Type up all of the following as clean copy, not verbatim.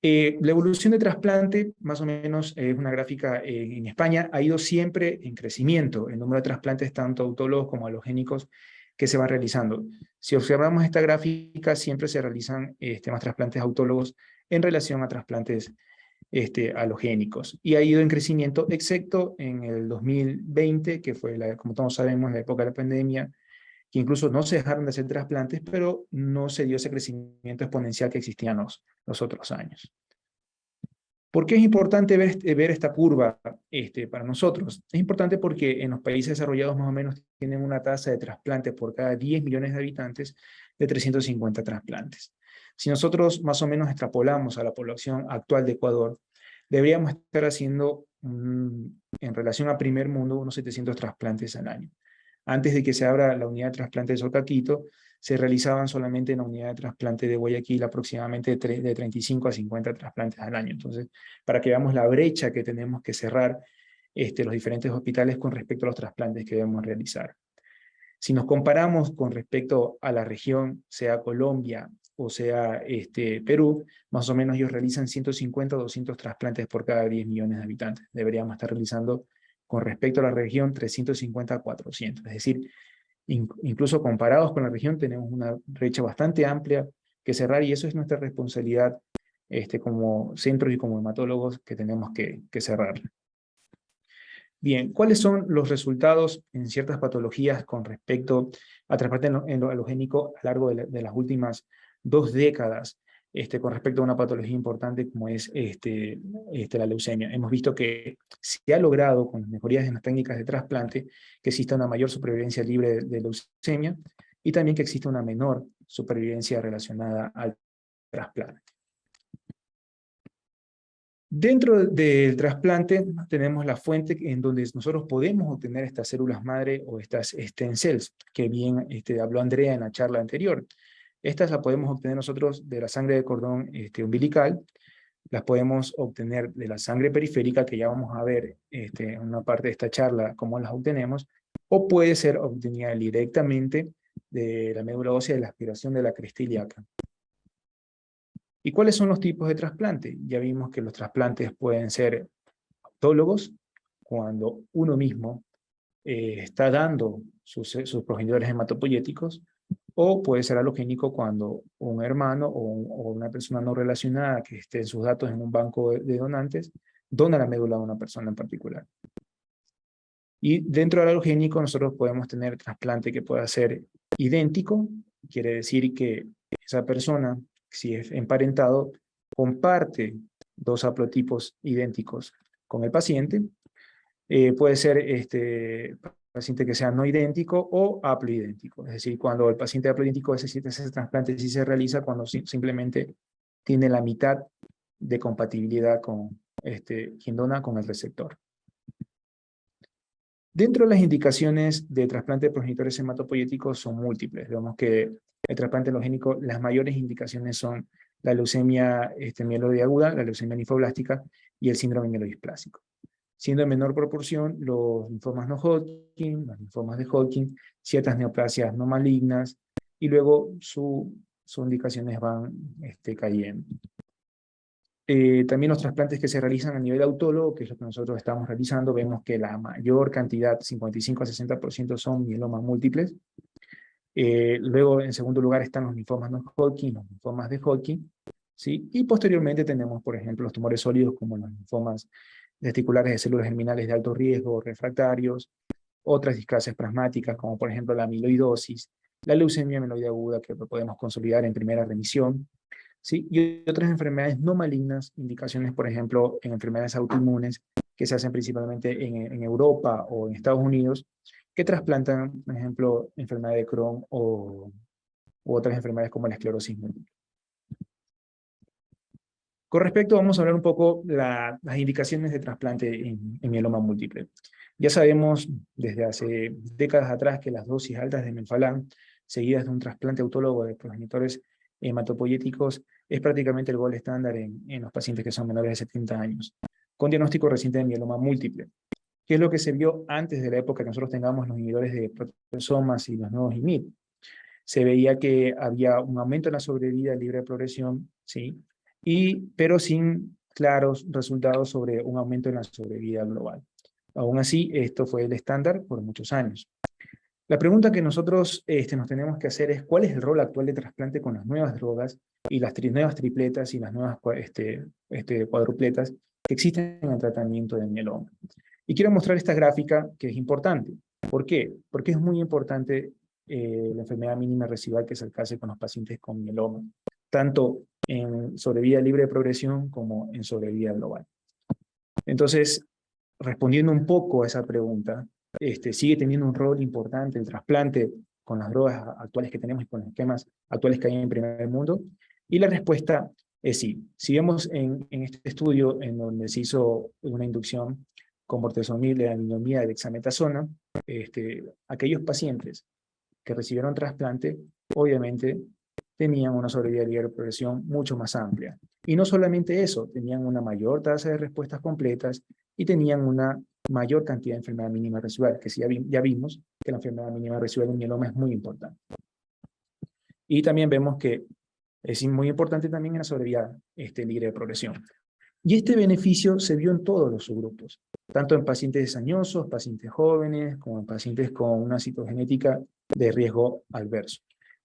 La evolución de trasplante, más o menos, es una gráfica en España, ha ido siempre en crecimiento, el número de trasplantes tanto autólogos como alogénicos que se van realizando. Si observamos esta gráfica, siempre se realizan más trasplantes autólogos en relación a trasplantes halogénicos. Y ha ido en crecimiento, excepto en el 2020, que fue, como todos sabemos, la época de la pandemia, que incluso no se dejaron de hacer trasplantes, pero no se dio ese crecimiento exponencial que existía en los otros años. ¿Por qué es importante ver esta curva para nosotros? Es importante porque en los países desarrollados más o menos tienen una tasa de trasplantes por cada 10 millones de habitantes de 350 trasplantes. Si nosotros más o menos extrapolamos a la población actual de Ecuador, deberíamos estar haciendo, en relación a primer mundo, unos 700 trasplantes al año. Antes de que se abra la unidad de trasplante de Sotaquito, se realizaban solamente en la unidad de trasplante de Guayaquil aproximadamente de 35 a 50 trasplantes al año. Entonces, para que veamos la brecha que tenemos que cerrar los diferentes hospitales con respecto a los trasplantes que debemos realizar. Si nos comparamos con respecto a la región, sea Colombia o sea Perú, más o menos ellos realizan 150 o 200 trasplantes por cada 10 millones de habitantes. Deberíamos estar realizando, con respecto a la región, 350 a 400. Es decir, incluso comparados con la región, tenemos una brecha bastante amplia que cerrar, y eso es nuestra responsabilidad como centros y como hematólogos que tenemos que cerrar. Bien, ¿cuáles son los resultados en ciertas patologías con respecto a trasplante en lo halogénico a lo largo de las últimas 2 décadas con respecto a una patología importante como es la leucemia? Hemos visto que se ha logrado, con las mejorías en las técnicas de trasplante, que exista una mayor supervivencia libre de leucemia y también que exista una menor supervivencia relacionada al trasplante. Dentro del trasplante tenemos la fuente en donde nosotros podemos obtener estas células madre o estas stem cells, que bien habló Andrea en la charla anterior. Estas las podemos obtener nosotros de la sangre de cordón umbilical, las podemos obtener de la sangre periférica, que ya vamos a ver en una parte de esta charla cómo las obtenemos, o puede ser obtenida directamente de la médula ósea de la aspiración de la cresta ilíaca. ¿Y cuáles son los tipos de trasplante? Ya vimos que los trasplantes pueden ser autólogos, cuando uno mismo está dando sus progenitores hematopoyéticos, o puede ser alogénico cuando un hermano o una persona no relacionada que esté en sus datos en un banco de donantes dona la médula a una persona en particular. Y dentro del alogénico nosotros podemos tener trasplante que pueda ser idéntico, quiere decir que esa persona, si es emparentado, comparte 2 haplotipos idénticos con el paciente. Puede ser paciente que sea no idéntico o haploidéntico. Es decir, cuando el paciente haploidéntico ese trasplante sí se realiza cuando simplemente tiene la mitad de compatibilidad con quien dona con el receptor. Dentro de las indicaciones de trasplante de progenitores hematopoyéticos son múltiples. Vemos que el trasplante halogénico, las mayores indicaciones son la leucemia mieloide aguda, la leucemia linfoblástica y el síndrome mielodisplásico. Siendo en menor proporción los linfomas no Hodgkin, los linfomas de Hodgkin, ciertas neoplasias no malignas, y luego sus indicaciones van cayendo. También los trasplantes que se realizan a nivel autólogo, que es lo que nosotros estamos realizando, vemos que la mayor cantidad, 55 a 60%, son mielomas múltiples. Luego, en segundo lugar, están los linfomas no Hodgkin, los linfomas de Hodgkin, ¿sí? Y posteriormente tenemos, por ejemplo, los tumores sólidos como los linfomas testiculares de células germinales de alto riesgo, refractarios, otras displasias plasmáticas como por ejemplo la amiloidosis, la leucemia mieloide aguda que podemos consolidar en primera remisión, ¿sí? Y otras enfermedades no malignas, indicaciones por ejemplo en enfermedades autoinmunes que se hacen principalmente en Europa o en Estados Unidos, que trasplantan, por ejemplo, enfermedad de Crohn u otras enfermedades como la esclerosis múltiple. Con respecto, vamos a hablar un poco de las indicaciones de trasplante en mieloma múltiple. Ya sabemos desde hace décadas atrás que las dosis altas de melphalan, seguidas de un trasplante autólogo de progenitores hematopoyéticos, es prácticamente el gold estándar en los pacientes que son menores de 70 años, con diagnóstico reciente de mieloma múltiple. ¿Qué es lo que se vio antes de la época que nosotros tengamos los inhibidores de proteasomas y los nuevos IMiD? Se veía que había un aumento en la sobrevida libre de progresión, ¿sí? pero sin claros resultados sobre un aumento en la sobrevida global. Aún así, esto fue el estándar por muchos años. La pregunta que nosotros nos tenemos que hacer es ¿cuál es el rol actual de trasplante con las nuevas drogas y las nuevas tripletas y las nuevas cuadrupletas que existen en el tratamiento de mieloma? Y quiero mostrar esta gráfica que es importante. ¿Por qué? Porque es muy importante la enfermedad mínima residual que se alcance con los pacientes con mieloma, tanto en sobrevida libre de progresión como en sobrevida global. Entonces, respondiendo un poco a esa pregunta, sigue teniendo un rol importante el trasplante con las drogas actuales que tenemos y con los esquemas actuales que hay en el primer mundo. Y la respuesta es sí. Si vemos en este estudio en donde se hizo una inducción con bortezomib, lenalidomida y dexametasona, aquellos pacientes que recibieron trasplante, obviamente tenían una sobrevida libre de progresión mucho más amplia. Y no solamente eso, tenían una mayor tasa de respuestas completas y tenían una mayor cantidad de enfermedad mínima residual, que sí, ya vimos que la enfermedad mínima residual en mieloma es muy importante. Y también vemos que es muy importante también en la sobrevida libre de progresión. Y este beneficio se vio en todos los subgrupos, tanto en pacientes añosos, pacientes jóvenes, como en pacientes con una citogenética de riesgo adverso.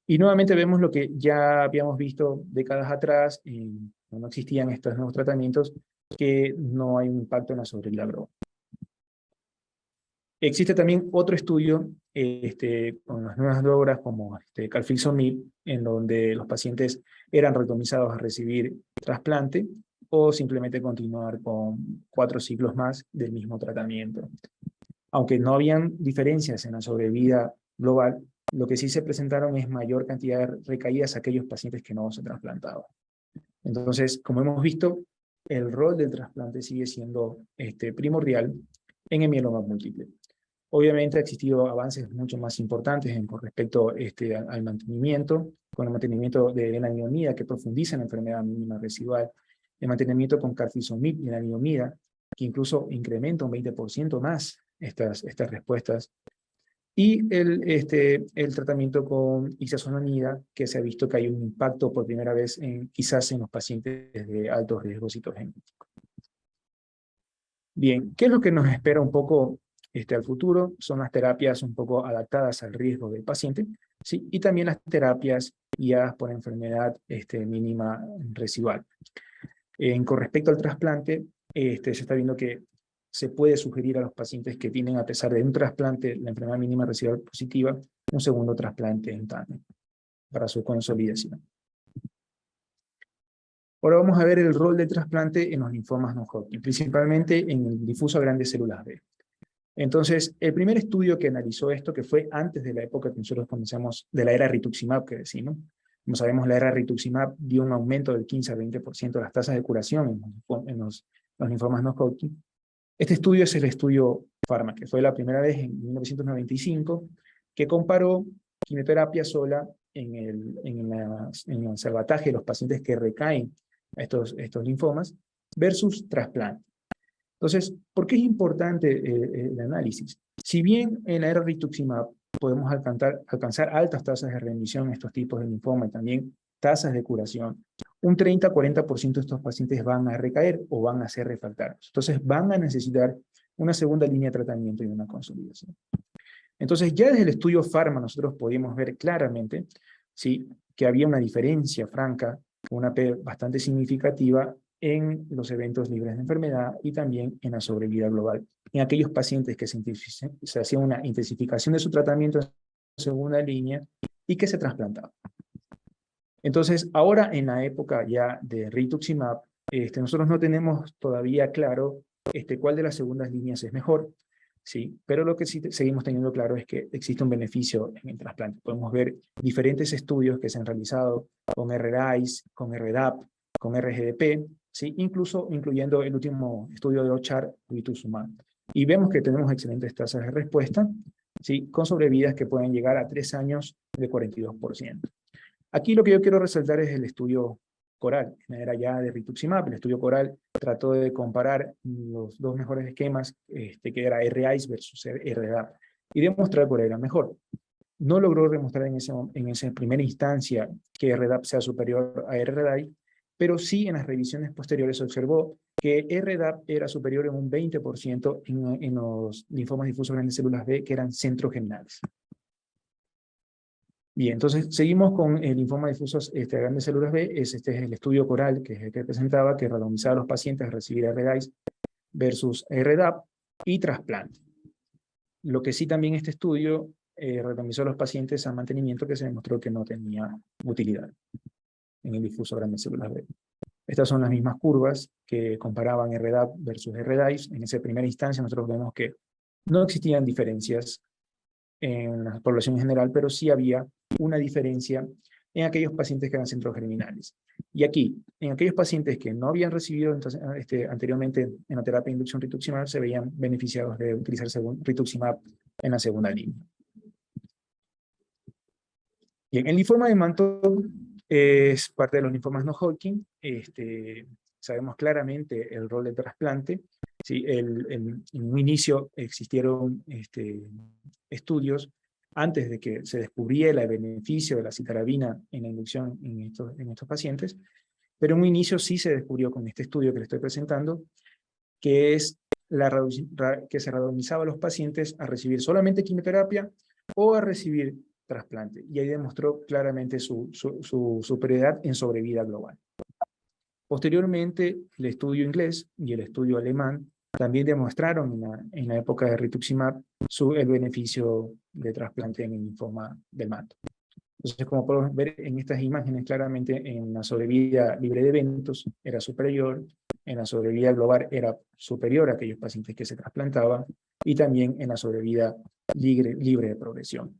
Y nuevamente vemos lo que ya habíamos visto décadas atrás, cuando no existían estos nuevos tratamientos, que no hay un impacto en la sobrevida global. Existe también otro estudio con las nuevas drogas como carfilzomib, en donde los pacientes eran randomizados a recibir trasplante o simplemente continuar con 4 ciclos más del mismo tratamiento. Aunque no habían diferencias en la sobrevida global, lo que sí se presentaron es mayor cantidad de recaídas a aquellos pacientes que no se trasplantaban. Entonces, como hemos visto, el rol del trasplante sigue siendo primordial en el mieloma múltiple. Obviamente ha existido avances mucho más importantes con respecto al mantenimiento, con el mantenimiento de lenalidomida que profundiza en la enfermedad mínima residual, el mantenimiento con carfilzomib y lenalidomida, que incluso incrementa un 20% más estas respuestas, y el tratamiento con ixazonamida, que se ha visto que hay un impacto por primera vez quizás en los pacientes de alto riesgo citogénico. Bien, ¿qué es lo que nos espera un poco al futuro? Son las terapias un poco adaptadas al riesgo del paciente, ¿sí? Y también las terapias guiadas por enfermedad mínima residual. Con respecto al trasplante, se está viendo que se puede sugerir a los pacientes que tienen, a pesar de un trasplante, la enfermedad mínima residual positiva, un segundo trasplante en tándem para su consolidación. Ahora vamos a ver el rol del trasplante en los linfomas no-Hodgkin, principalmente en el difuso a grandes células B. Entonces, el primer estudio que analizó esto, que fue antes de la época que nosotros conocemos de la era rituximab, que decimos, como sabemos, la era rituximab dio un aumento del 15 al 20% de las tasas de curación en los linfomas no-Hodgkin. Este estudio es el estudio PhRMA, que fue la primera vez en 1995, que comparó quimioterapia sola en el salvataje de los pacientes que recaen a estos linfomas versus trasplante. Entonces, ¿por qué es importante el análisis? Si bien en la era rituximab podemos alcanzar altas tasas de remisión en estos tipos de linfoma y también tasas de curación, un 30-40% de estos pacientes van a recaer o van a ser refractarios. Entonces van a necesitar una segunda línea de tratamiento y una consolidación. Entonces ya desde el estudio PhRMA nosotros podíamos ver claramente, ¿sí?, que había una diferencia franca, una P bastante significativa en los eventos libres de enfermedad y también en la sobrevida global. En aquellos pacientes que se hacía una intensificación de su tratamiento en segunda línea y que se trasplantaban. Entonces, ahora en la época ya de rituximab, nosotros no tenemos todavía claro cuál de las segundas líneas es mejor, ¿sí? Pero lo que sí seguimos teniendo claro es que existe un beneficio en el trasplante. Podemos ver diferentes estudios que se han realizado con RRICE, con RDAP, con RGDP, ¿sí? Incluyendo el último estudio de OCHAR, rituximab. Y vemos que tenemos excelentes tasas de respuesta, ¿sí?, con sobrevidas que pueden llegar a 3 años de 42%. Aquí lo que yo quiero resaltar es el estudio CORAL, en la era ya de rituximab. El estudio CORAL trató de comparar los dos mejores esquemas, que era RICE versus RDAP, y demostrar cuál era mejor. No logró demostrar en esa primera instancia que RDAP sea superior a RDAI, pero sí en las revisiones posteriores se observó que RDAP era superior en un 20% en los linfomas difusos grandes células B que eran centrogerminales. Bien, entonces seguimos con el linfoma difuso grandes células B. Este es el estudio coral, que es el que presentaba, que randomizaba a los pacientes a recibir RDAIS versus RDAP y trasplante. Lo que sí también este estudio randomizó a los pacientes a mantenimiento, que se demostró que no tenía utilidad en el difuso grandes células B. Estas son las mismas curvas que comparaban RDAP versus RDAIS. En esa primera instancia nosotros vemos que no existían diferencias en la población en general, pero sí había una diferencia en aquellos pacientes que eran centrogerminales. Y aquí, en aquellos pacientes que no habían recibido anteriormente en la terapia de inducción rituximab, se veían beneficiados de utilizar rituximab en la segunda línea. Bien, el linfoma de Mantle es parte de los linfomas no Hodgkin. Sabemos claramente el rol del trasplante. ¿Sí? En un inicio existieron estudios antes de que se descubriera el beneficio de la citarabina en la inducción en estos pacientes, pero en un inicio sí se descubrió con este estudio que le estoy presentando, que es que se randomizaba a los pacientes a recibir solamente quimioterapia o a recibir trasplante, y ahí demostró claramente su superioridad en sobrevida global. Posteriormente, el estudio inglés y el estudio alemán también demostraron en la época de rituximab el beneficio de trasplante en el linfoma del manto. Entonces, como podemos ver en estas imágenes, claramente en la sobrevida libre de eventos era superior, en la sobrevida global era superior a aquellos pacientes que se trasplantaban, y también en la sobrevida libre de progresión.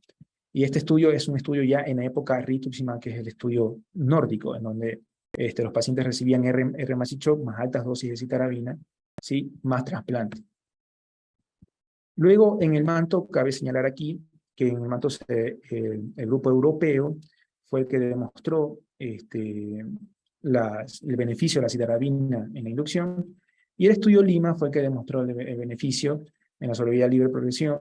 Y este estudio es un estudio ya en la época rituximab, que es el estudio nórdico, en donde los pacientes recibían R-Masichok más altas dosis de citarabina, ¿sí? Más trasplante. Luego, en el manto, cabe señalar aquí que en el manto el grupo europeo fue el que demostró el beneficio de la citarabina en la inducción, y el estudio Lima fue el que demostró el beneficio en la sobrevida libre de progresión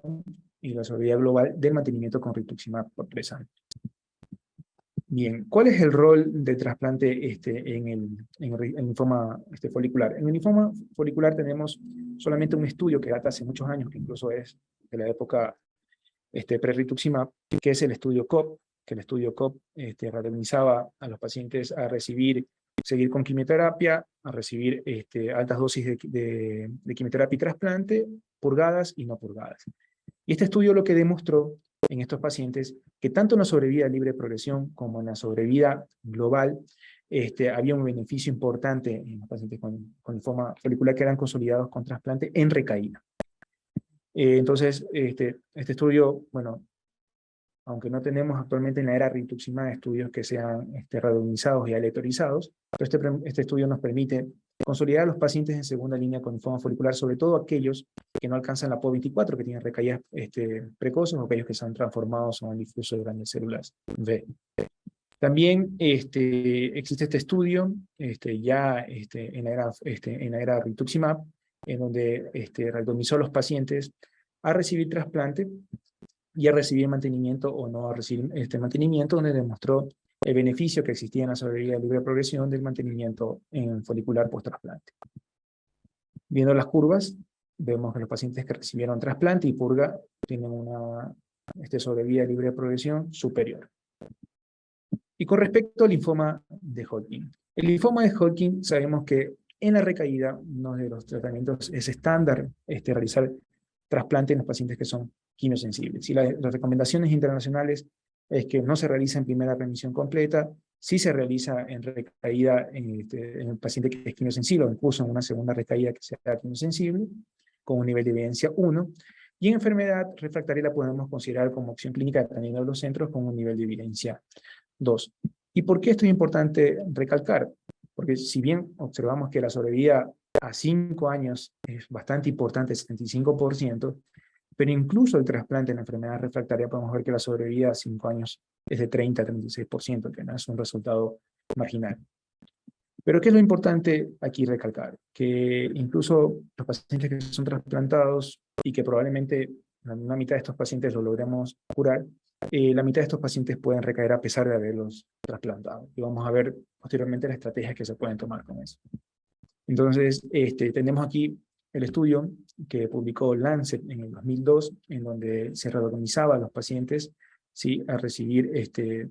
y la sobrevida global del mantenimiento con rituximab por 3 años. Bien, ¿cuál es el rol del trasplante en el linfoma folicular? En el linfoma folicular tenemos solamente un estudio que data hace muchos años, que incluso es de la época pre-rituximab, que es el estudio COP, que el estudio COP randomizaba a los pacientes a seguir con quimioterapia, a recibir altas dosis de quimioterapia y trasplante, purgadas y no purgadas. Y este estudio lo que demostró en estos pacientes, que tanto en la sobrevida libre de progresión como en la sobrevida global, había un beneficio importante en los pacientes con linfoma folicular que eran consolidados con trasplante en recaída. Entonces, este estudio, bueno, aunque no tenemos actualmente en la era rituximab estudios que sean randomizados y aleatorizados, pero este estudio nos permite consolidar a los pacientes en segunda línea con linfoma folicular, sobre todo aquellos que no alcanzan la PO24, que tienen recaídas precoces, o aquellos que se han transformado en difuso de grandes células B. También existe este estudio ya en la era rituximab, en donde randomizó a los pacientes a recibir trasplante y a recibir mantenimiento o no a recibir mantenimiento, donde demostró el beneficio que existía en la sobrevida de libre progresión del mantenimiento en folicular post-trasplante. Viendo las curvas, vemos que los pacientes que recibieron trasplante y purga tienen una sobrevida libre de progresión superior. Y con respecto al linfoma de Hodgkin. El linfoma de Hodgkin sabemos que en la recaída uno de los tratamientos es estándar realizar trasplante en los pacientes que son quimiosensibles. Y las recomendaciones internacionales es que no se realiza en primera remisión completa, sí se realiza en recaída en el paciente que es quimiosensible, o incluso en una segunda recaída que sea quimiosensible, con un nivel de evidencia 1, y en enfermedad refractaria la podemos considerar como opción clínica dependiendo de los centros con un nivel de evidencia 2. ¿Y por qué esto es importante recalcar? Porque si bien observamos que la sobrevida a 5 años es bastante importante, 75%, pero incluso el trasplante en la enfermedad refractaria podemos ver que la sobrevida a 5 años es de 30 a 36%, que no es un resultado marginal. Pero ¿qué es lo importante aquí recalcar? Que incluso los pacientes que son trasplantados y que probablemente una mitad de estos pacientes lo logremos curar, la mitad de estos pacientes pueden recaer a pesar de haberlos trasplantado. Y vamos a ver posteriormente las estrategias que se pueden tomar con eso. Entonces, tenemos aquí el estudio que publicó Lancet en el 2002, en donde se randomizaba a los pacientes ¿sí? a recibir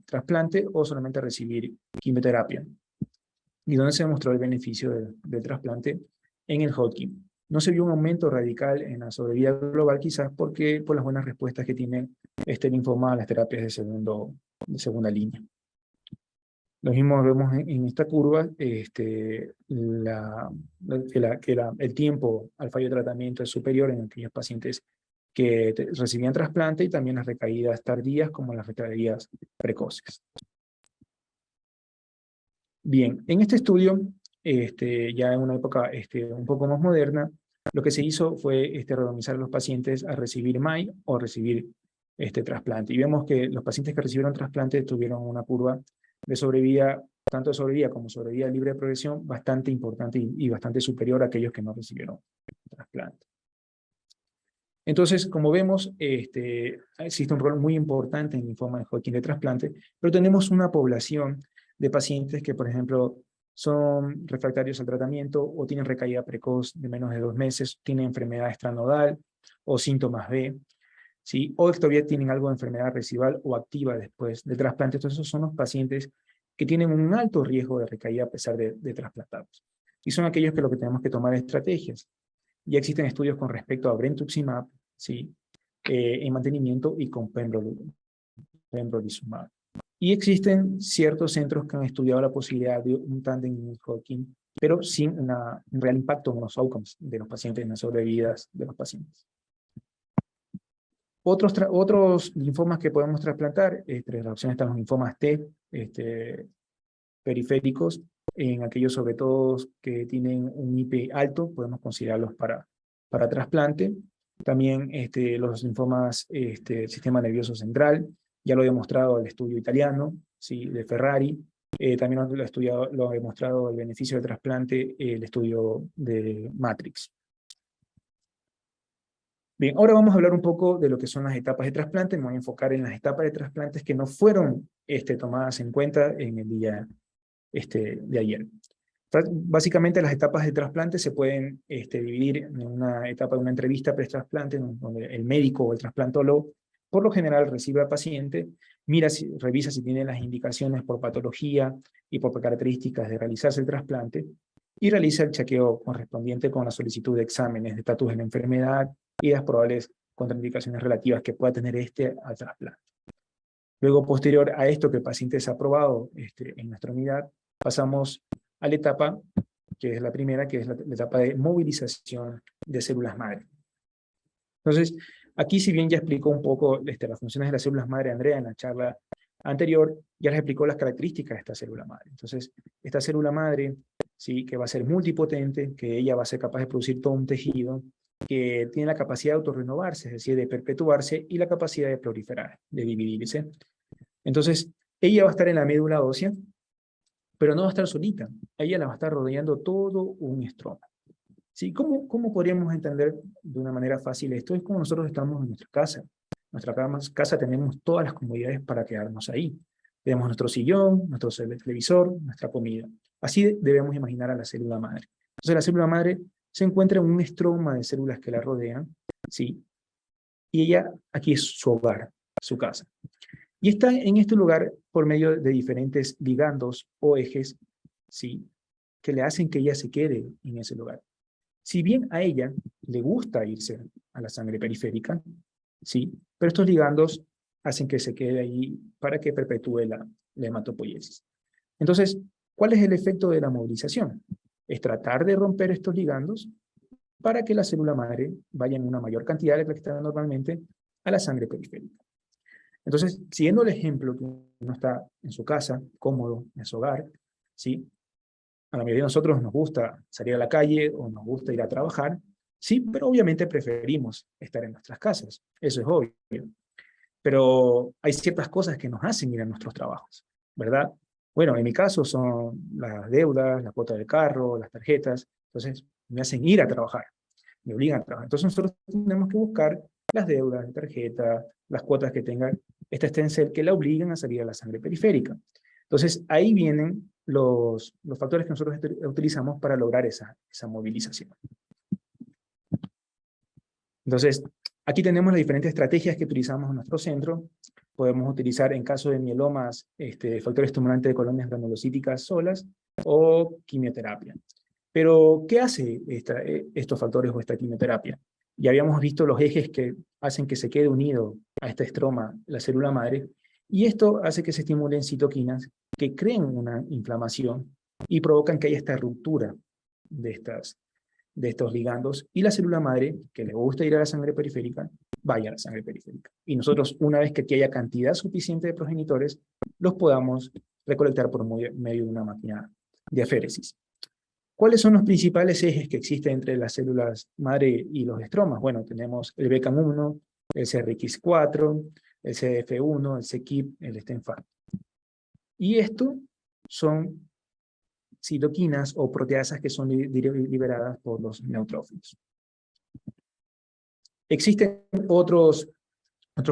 trasplante o solamente a recibir quimioterapia. Y donde se demostró el beneficio del trasplante en el Hodgkin. No se vio un aumento radical en la sobrevida global, quizás porque por las buenas respuestas que tiene este linfoma a las terapias de segunda línea. Lo mismo vemos en esta curva, el tiempo al fallo de tratamiento es superior en aquellos pacientes que recibían trasplante y también las recaídas tardías como las recaídas precoces. Bien, en este estudio, ya en una época un poco más moderna, lo que se hizo fue randomizar a los pacientes a recibir MAI o a recibir trasplante. Y vemos que los pacientes que recibieron trasplante tuvieron una curva de sobrevida, tanto de sobrevida como sobrevida libre de progresión, bastante importante y bastante superior a aquellos que no recibieron trasplante. Entonces, como vemos, existe un rol muy importante en el linfoma de Hodgkin de trasplante, pero tenemos una población de pacientes que, por ejemplo, son refractarios al tratamiento o tienen recaída precoz de menos de 2 meses, tienen enfermedad extranodal o síntomas B, ¿sí? O todavía tienen algo de enfermedad residual o activa después del trasplante. Entonces, esos son los pacientes que tienen un alto riesgo de recaída a pesar de trasplantados. Y son aquellos que lo que tenemos que tomar estrategias. Ya existen estudios con respecto a brentuximab, ¿sí? En mantenimiento y con pembrolizumab. Y existen ciertos centros que han estudiado la posibilidad de un tándem en el Hodgkin, pero sin un real impacto en los outcomes de los pacientes, en las sobrevidas de los pacientes. Otros linfomas que podemos trasplantar, entre las opciones están los linfomas T, periféricos, en aquellos sobre todo que tienen un IP alto, podemos considerarlos para trasplante. También los linfomas sistema nervioso central, ya lo ha demostrado el estudio italiano, ¿sí? De Ferrari. También lo ha demostrado el beneficio del trasplante, el estudio de Matrix. Bien, ahora vamos a hablar un poco de lo que son las etapas de trasplante. Me voy a enfocar en las etapas de trasplantes que no fueron tomadas en cuenta en el día de ayer. Básicamente las etapas de trasplante se pueden dividir en una etapa de una entrevista pre-trasplante, donde el médico o el trasplantólogo por lo general recibe al paciente, revisa si tiene las indicaciones por patología y por características de realizarse el trasplante, y realiza el chequeo correspondiente con la solicitud de exámenes de estatus de la enfermedad y las probables contraindicaciones relativas que pueda tener al trasplante. Luego, posterior a esto que el paciente es aprobado en nuestra unidad, pasamos a la etapa, que es la primera, que es la etapa de movilización de células madre. Entonces, aquí si bien ya explicó un poco las funciones de las células madre Andrea en la charla anterior, ya les explicó las características de esta célula madre. Entonces, esta célula madre, ¿sí? Que va a ser multipotente, que ella va a ser capaz de producir todo un tejido, que tiene la capacidad de autorrenovarse, es decir, de perpetuarse, y la capacidad de proliferar, de dividirse. Entonces, ella va a estar en la médula ósea, pero no va a estar solita. Ella la va a estar rodeando todo un estroma. ¿Sí? ¿Cómo podríamos entender de una manera fácil esto? Es como nosotros estamos en nuestra casa. En nuestra casa tenemos todas las comodidades para quedarnos ahí. Tenemos nuestro sillón, nuestro televisor, nuestra comida. Así debemos imaginar a la célula madre. Entonces la célula madre se encuentra en un estroma de células que la rodean, ¿sí? Y ella aquí es su hogar, su casa. Y está en este lugar por medio de diferentes ligandos o ejes, ¿sí? Que le hacen que ella se quede en ese lugar. Si bien a ella le gusta irse a la sangre periférica, ¿sí? Pero estos ligandos hacen que se quede ahí para que perpetúe la hematopoiesis. Entonces, ¿cuál es el efecto de la movilización? Es tratar de romper estos ligandos para que la célula madre vaya en una mayor cantidad de la que está normalmente a la sangre periférica. Entonces, siguiendo el ejemplo que uno está en su casa, cómodo, en su hogar, ¿sí? A la mayoría de nosotros nos gusta salir a la calle o nos gusta ir a trabajar, sí, pero obviamente preferimos estar en nuestras casas, eso es obvio. Pero hay ciertas cosas que nos hacen ir a nuestros trabajos, ¿verdad? Bueno, en mi caso son las deudas, la cuota del carro, las tarjetas, entonces me hacen ir a trabajar, me obligan a trabajar. Entonces nosotros tenemos que buscar las deudas, la tarjeta, las cuotas que tenga esta Stencel que la obligan a salir a la sangre periférica. Entonces, ahí vienen los factores que nosotros utilizamos para lograr esa movilización. Entonces, aquí tenemos las diferentes estrategias que utilizamos en nuestro centro. Podemos utilizar, en caso de mielomas, factores estimulantes de colonias granulocíticas solas o quimioterapia. Pero, ¿qué hace estos factores o esta quimioterapia? Ya habíamos visto los ejes que hacen que se quede unido a esta estroma la célula madre, y esto hace que se estimulen citoquinas que creen una inflamación y provocan que haya esta ruptura de estos ligandos, y la célula madre, que le gusta ir a la sangre periférica, vaya a la sangre periférica. Y nosotros, una vez que aquí haya cantidad suficiente de progenitores, los podamos recolectar por medio de una máquina de aféresis. ¿Cuáles son los principales ejes que existen entre las células madre y los estromas? Bueno, tenemos el BCAM1, el CRX4, el CDF1, el CKIP, el STENFA. Y esto son citoquinas o proteasas que son liberadas por los neutrófilos. Existen otros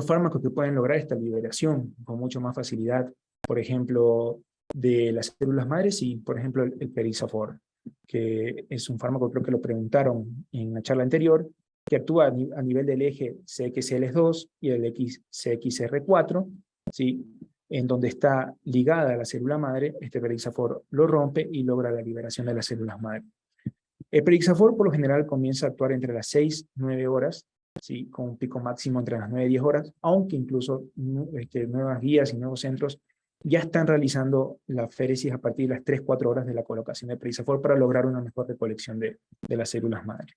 fármacos que pueden lograr esta liberación con mucho más facilidad, por ejemplo, de las células madres y, por ejemplo, el Perisafor, que es un fármaco, creo que lo preguntaron en la charla anterior, que actúa a nivel del eje CXL2 y el CXR4, ¿sí? En donde está ligada a la célula madre, este Perisafor lo rompe y logra la liberación de las células madre. El Perisafor por lo general comienza a actuar entre las 6 y 9 horas, ¿sí? Con un pico máximo entre las 9 y 10 horas, aunque incluso nuevas guías y nuevos centros ya están realizando la aféresis a partir de las 3-4 horas de la colocación de Perisafor para lograr una mejor recolección de las células madre.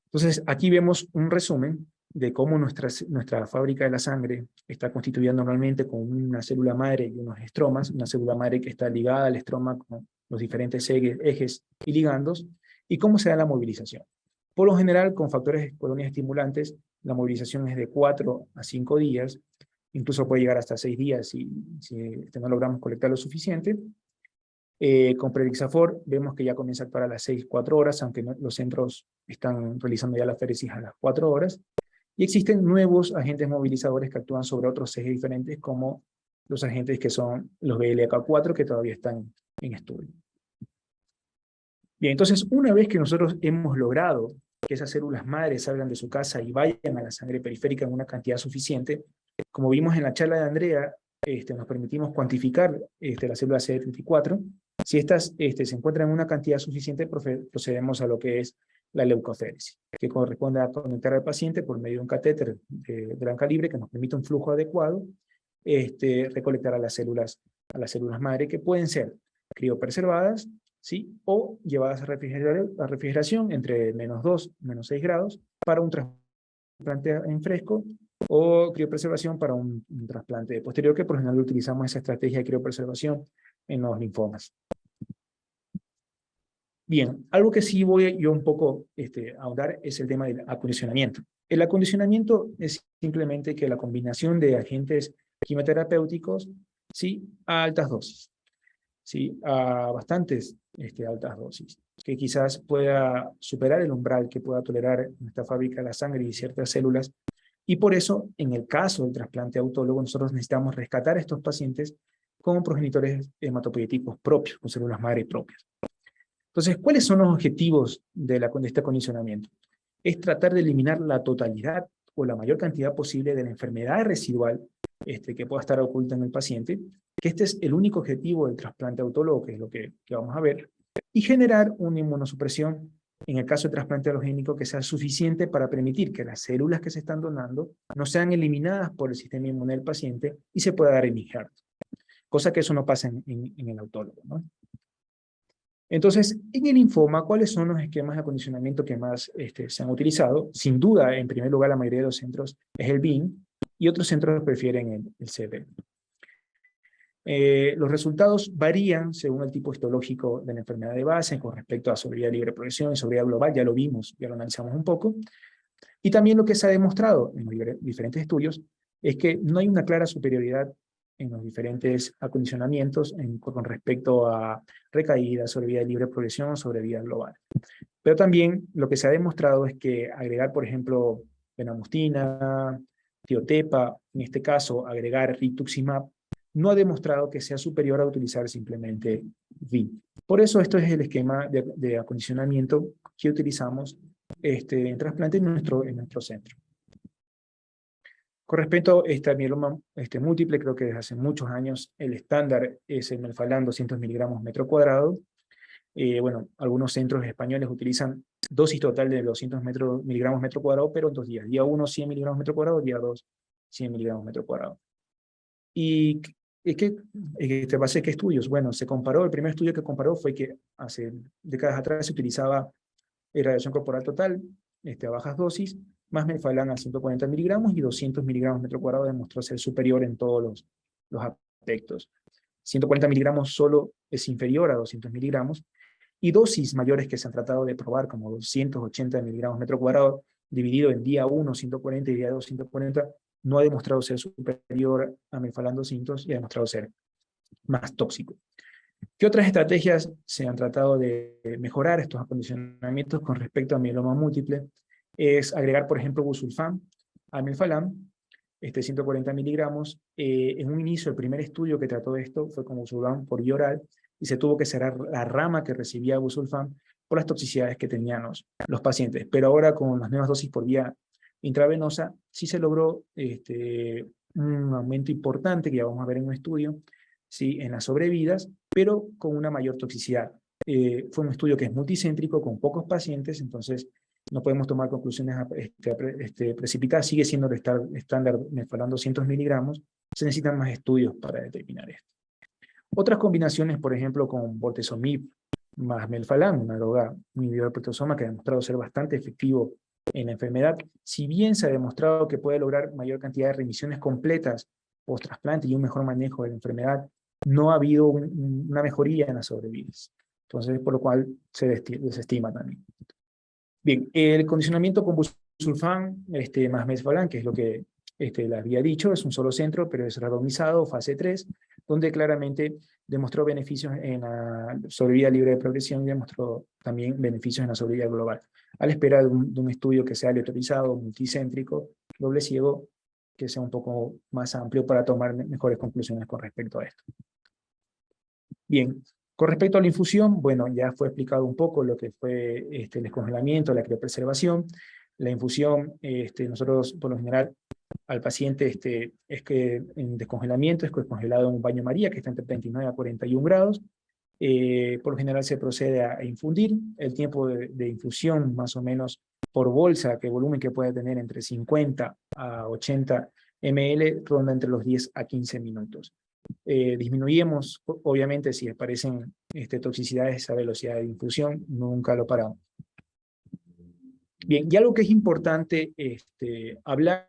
Entonces, aquí vemos un resumen de cómo nuestra fábrica de la sangre está constituida normalmente con una célula madre y unos estromas, una célula madre que está ligada al estroma con los diferentes ejes y ligandos, y cómo se da la movilización. Por lo general, con factores colonias estimulantes, la movilización es de 4 a 5 días, incluso puede llegar hasta 6 días si no logramos colectar lo suficiente. Con Predixafor vemos que ya comienza a actuar a las 6-4 horas, aunque los centros están realizando ya la aféresis a las 4 horas. Y existen nuevos agentes movilizadores que actúan sobre otros ejes diferentes, como los agentes que son los BLK4, que todavía están en estudio. Bien, entonces una vez que nosotros hemos logrado que esas células madres salgan de su casa y vayan a la sangre periférica en una cantidad suficiente, como vimos en la charla de Andrea, nos permitimos cuantificar la célula CD34. Si estas se encuentran en una cantidad suficiente, procedemos a lo que es la leucoféresis, que corresponde a conectar al paciente por medio de un catéter de gran calibre que nos permite un flujo adecuado, recolectar a las células madre, que pueden ser criopreservadas, ¿sí? O llevadas a refrigeración entre -2 y -6 grados para un trasplante en fresco, o criopreservación para un trasplante posterior, que por lo general utilizamos esa estrategia de criopreservación en los linfomas. Bien, algo que sí voy yo un poco a ahondar es el tema del acondicionamiento. El acondicionamiento es simplemente que la combinación de agentes quimioterapéuticos, ¿sí? A altas dosis, ¿sí? A bastantes altas dosis, que quizás pueda superar el umbral que pueda tolerar nuestra fábrica de la sangre y ciertas células. Y por eso, en el caso del trasplante autólogo, nosotros necesitamos rescatar a estos pacientes con progenitores hematopoiéticos propios, con células madre propias. Entonces, ¿cuáles son los objetivos de este acondicionamiento? Es tratar de eliminar la totalidad o la mayor cantidad posible de la enfermedad residual que pueda estar oculta en el paciente, que este es el único objetivo del trasplante autólogo, que es lo que vamos a ver, y generar una inmunosupresión en el caso de trasplante alogénico que sea suficiente para permitir que las células que se están donando no sean eliminadas por el sistema inmune del paciente y se pueda dar el injerto. Cosa que eso no pasa en el autólogo, ¿no? Entonces, en el linfoma, ¿cuáles son los esquemas de acondicionamiento que más se han utilizado? Sin duda, en primer lugar, la mayoría de los centros es el BIM, y otros centros prefieren el CD. Los resultados varían según el tipo histológico de la enfermedad de base con respecto a sobrevida libre de progresión y sobrevida global, ya lo vimos, ya lo analizamos un poco. Y también lo que se ha demostrado en los diferentes estudios es que no hay una clara superioridad en los diferentes acondicionamientos con respecto a recaída, sobrevida libre de progresión o sobrevida global. Pero también lo que se ha demostrado es que agregar, por ejemplo, bendamustina, tiotepa, en este caso agregar rituximab, no ha demostrado que sea superior a utilizar simplemente VIM. Por eso esto es el esquema de acondicionamiento que utilizamos en trasplante en nuestro centro. Con respecto a este mieloma múltiple, creo que desde hace muchos años el estándar es el Melphalan 200 miligramos metro cuadrado. Bueno, algunos centros españoles utilizan dosis total de 200 miligramos metro cuadrado, pero en 2 días. Día 1, 100 miligramos metro cuadrado, día 2, 100 miligramos metro cuadrado. ¿Y te basé qué estudios? Bueno, se comparó, el primer estudio que comparó fue que hace décadas atrás se utilizaba radiación corporal total, a bajas dosis, más Melphalan a 140 miligramos y 200 miligramos metro cuadrado demostró ser superior en todos los aspectos. 140 miligramos solo es inferior a 200 miligramos, y dosis mayores que se han tratado de probar, como 280 miligramos metro cuadrado, dividido en día 1, 140 y día 2, 140, no ha demostrado ser superior a Melphalan 200 y ha demostrado ser más tóxico. ¿Qué otras estrategias se han tratado de mejorar estos acondicionamientos con respecto a mieloma múltiple? Es agregar, por ejemplo, busulfán a Melphalan, 140 miligramos. En un inicio, el primer estudio que trató de esto fue con busulfán por vía oral, y se tuvo que cerrar la rama que recibía busulfán por las toxicidades que tenían los pacientes. Pero ahora, con las nuevas dosis por vía intravenosa, sí se logró un aumento importante, que ya vamos a ver en un estudio, ¿sí?, en las sobrevidas, pero con una mayor toxicidad. Fue un estudio que es multicéntrico, con pocos pacientes, entonces no podemos tomar conclusiones precipitadas. Sigue siendo el estándar Melphalan 200 miligramos, se necesitan más estudios para determinar esto. Otras combinaciones, por ejemplo, con bortezomib más Melphalan, una droga inhibidora del proteasoma que ha demostrado ser bastante efectivo en la enfermedad. Si bien se ha demostrado que puede lograr mayor cantidad de remisiones completas post-trasplante y un mejor manejo de la enfermedad, no ha habido una mejoría en las sobrevidas. Entonces, por lo cual se desestima también. Bien, el condicionamiento con busulfán más Melphalan, que es lo que les había dicho, es un solo centro, pero es randomizado, fase 3, donde claramente demostró beneficios en la sobrevida libre de progresión y demostró también beneficios en la sobrevida global, a la espera de un estudio que sea aleatorizado, multicéntrico, doble ciego, que sea un poco más amplio para tomar mejores conclusiones con respecto a esto. Bien, con respecto a la infusión, bueno, ya fue explicado un poco lo que fue el descongelamiento, la criopreservación. La infusión, nosotros por lo general al paciente es que en descongelamiento es descongelado en un baño María que está entre 39 a 41 grados. Por lo general se procede a infundir. El tiempo de infusión más o menos por bolsa, que volumen que puede tener entre 50 a 80 ml, ronda entre los 10 a 15 minutos. Disminuimos, obviamente, si aparecen toxicidades a velocidad de infusión, nunca lo paramos. Bien, y algo que es importante hablar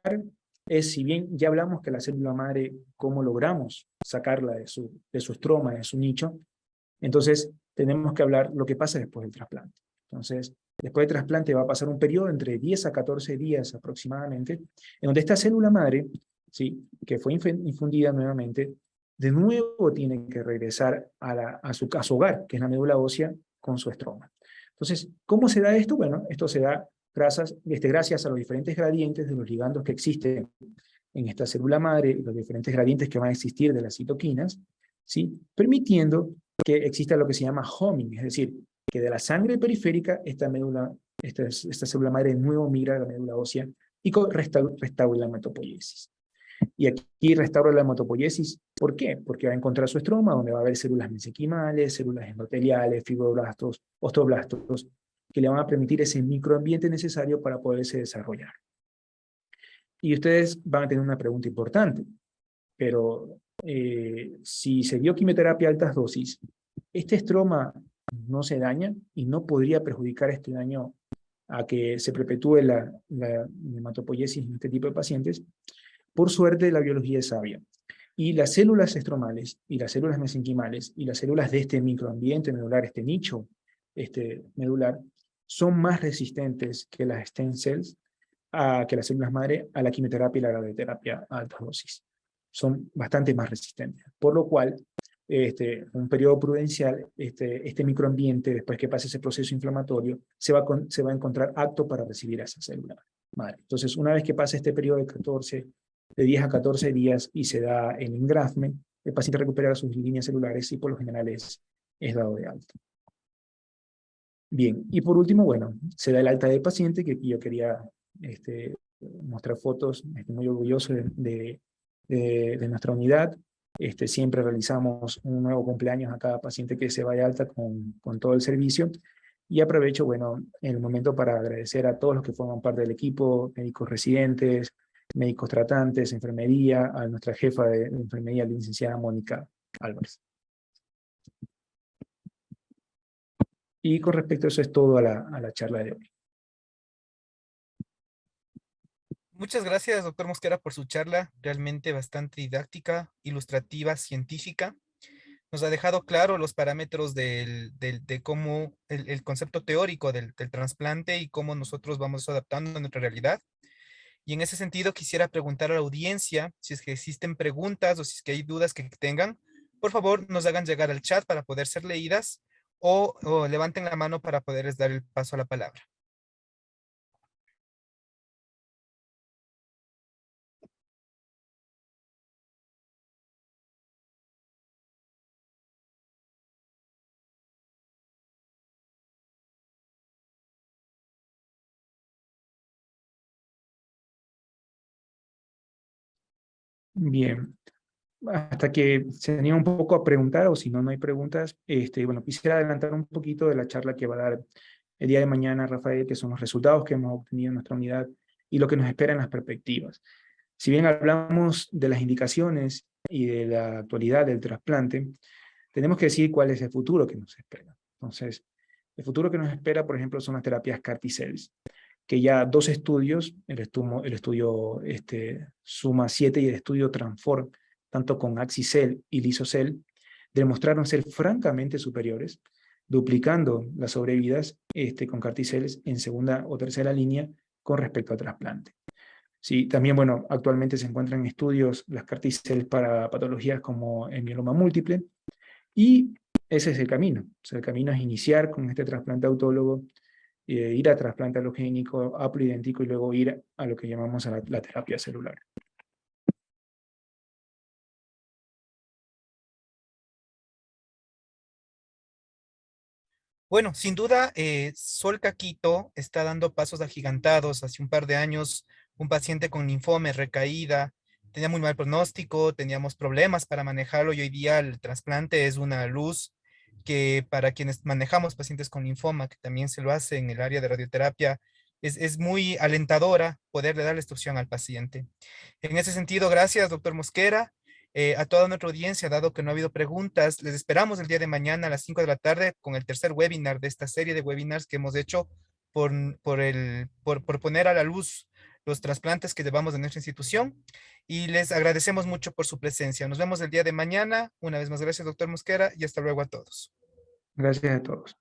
es, si bien ya hablamos que la célula madre, cómo logramos sacarla de su estroma, de su nicho, entonces tenemos que hablar lo que pasa después del trasplante. Entonces, después del trasplante va a pasar un periodo entre 10 a 14 días aproximadamente, en donde esta célula madre, ¿sí?, que fue infundida nuevamente, de nuevo tiene que regresar a su hogar, que es la médula ósea, con su estroma. Entonces, ¿cómo se da esto? Bueno, esto se da gracias a los diferentes gradientes de los ligandos que existen en esta célula madre, y los diferentes gradientes que van a existir de las citoquinas, ¿sí?, permitiendo que exista lo que se llama homing, es decir, que de la sangre periférica esta célula madre de nuevo migra a la médula ósea y restaura la hematopoiesis. Y aquí restaura la hematopoiesis, ¿por qué? Porque va a encontrar su estroma, donde va a haber células mesenquimales, células endoteliales, fibroblastos, osteoblastos, que le van a permitir ese microambiente necesario para poderse desarrollar. Y ustedes van a tener una pregunta importante, pero si se dio quimioterapia a altas dosis, ¿este estroma no se daña y no podría perjudicar este daño a que se perpetúe la hematopoiesis en este tipo de pacientes? Por suerte, la biología es sabia. Y las células estromales, y las células mesenquimales, y las células de este microambiente medular, este nicho medular, son más resistentes que las stem cells, que las células madre, a la quimioterapia y la radioterapia a altas dosis. Son bastante más resistentes. Por lo cual, un periodo prudencial, este microambiente, después que pase ese proceso inflamatorio, se va a encontrar apto para recibir a esa célula madre. Entonces, una vez que pase este periodo de 10 a 14 días y se da el engraftment, el paciente recupera sus líneas celulares y por lo general es dado de alta. Bien, y por último, bueno, se da el alta del paciente, que yo quería mostrar fotos, estoy muy orgulloso de nuestra unidad. Siempre realizamos un nuevo cumpleaños a cada paciente que se vaya alta con todo el servicio. Y aprovecho, bueno, el momento para agradecer a todos los que forman parte del equipo, médicos residentes, médicos tratantes, enfermería, a nuestra jefa de enfermería, la licenciada Mónica Álvarez. Y con respecto a eso es todo a la charla de hoy. Muchas gracias, doctor Mosquera, por su charla, realmente bastante didáctica, ilustrativa, científica. Nos ha dejado claro los parámetros de cómo el concepto teórico del trasplante y cómo nosotros vamos adaptando a nuestra realidad. Y en ese sentido quisiera preguntar a la audiencia si es que existen preguntas o si es que hay dudas que tengan, por favor nos hagan llegar al chat para poder ser leídas o levanten la mano para poderles dar el paso a la palabra. Bien, hasta que se anima un poco a preguntar, o si no, no hay preguntas, bueno, quisiera adelantar un poquito de la charla que va a dar el día de mañana Rafael, que son los resultados que hemos obtenido en nuestra unidad y lo que nos espera en las perspectivas. Si bien hablamos de las indicaciones y de la actualidad del trasplante, tenemos que decir cuál es el futuro que nos espera. Entonces, el futuro que nos espera, por ejemplo, son las terapias CAR-T-cells, que ya dos estudios, el estudio SUMA-7 y el estudio TRANSFORM, tanto con Axicel y Lisocel, demostraron ser francamente superiores, duplicando las sobrevidas con CAR-T-cells en segunda o tercera línea con respecto al trasplante. Sí, también, bueno, actualmente se encuentran estudios las CAR-T-cells para patologías como el mieloma múltiple, y ese es el camino. O sea, el camino es iniciar con este trasplante autólogo, ir a trasplante alogénico, haploidéntico y luego ir a lo que llamamos a la terapia celular. Bueno, sin duda, Sol Caquito está dando pasos agigantados. Hace un par de años, un paciente con linfoma, recaída, tenía muy mal pronóstico, teníamos problemas para manejarlo y hoy día el trasplante es una luz que para quienes manejamos pacientes con linfoma, que también se lo hace en el área de radioterapia, es muy alentadora poderle dar esta opción al paciente. En ese sentido, gracias, doctor Mosquera. A toda nuestra audiencia, dado que no ha habido preguntas, les esperamos el día de mañana a las 5 de la tarde con el tercer webinar de esta serie de webinars que hemos hecho por poner a la luz los trasplantes que llevamos en nuestra institución. Y les agradecemos mucho por su presencia. Nos vemos el día de mañana. Una vez más, gracias, doctor Mosquera, y hasta luego a todos. Gracias a todos.